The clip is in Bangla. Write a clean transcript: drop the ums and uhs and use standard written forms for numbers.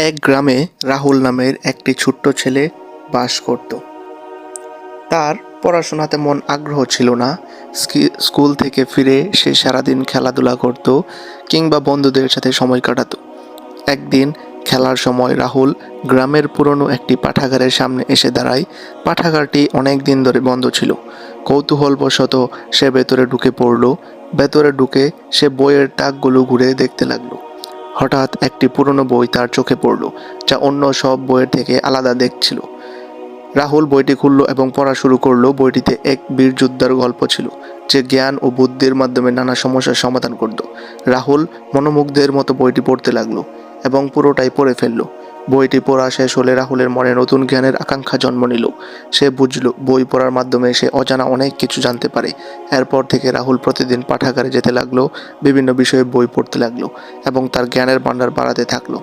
এক গ্রামে রাহুল নামের একটি ছোট্ট ছেলে বাস করত। তার পড়াশোনাতে মন আগ্রহ ছিল না। স্কুল থেকে ফিরে সে সারাদিন খেলাধুলা করত কিংবা বন্ধুদের সাথে সময় কাটাতো। একদিন খেলার সময় রাহুল গ্রামের পুরনো একটি পাঠাগারের সামনে এসে দাঁড়ায়। পাঠাগারটি অনেক দিন ধরে বন্ধ ছিল। কৌতূহলবশত সে ভেতরে ঢুকে পড়ল। ভেতরে ঢুকে সে বইয়ের তাকগুলো ঘুরে দেখতে লাগলো। হঠাৎ একটি পুরনো বই তার চোখে পড়ল, যা অন্য সব বইয়ের থেকে আলাদা দেখছিল। রাহুল বইটি খুলল এবং পড়া শুরু করলো। বইটিতে এক বীর যোদ্ধার গল্প ছিল, যে জ্ঞান ও বুদ্ধির মাধ্যমে নানা সমস্যার সমাধান করত। রাহুল মনোমুগ্ধের মতো বইটি পড়তে লাগলো এবং পুরোটাই পড়ে ফেললো। বইটি পড়া শেষ হলে রাহুলের মনে নতুন জ্ঞানের আকাঙ্ক্ষা জন্ম নিল। সে বুঝল বই পড়ার মাধ্যমে সে অজানা অনেক কিছু জানতে পারে। এরপর থেকে রাহুল প্রতিদিন পাঠাগারে যেতে লাগলো, বিভিন্ন বিষয়ে বই পড়তে লাগলো এবং তার জ্ঞানের ভান্ডার বাড়াতে থাকলো।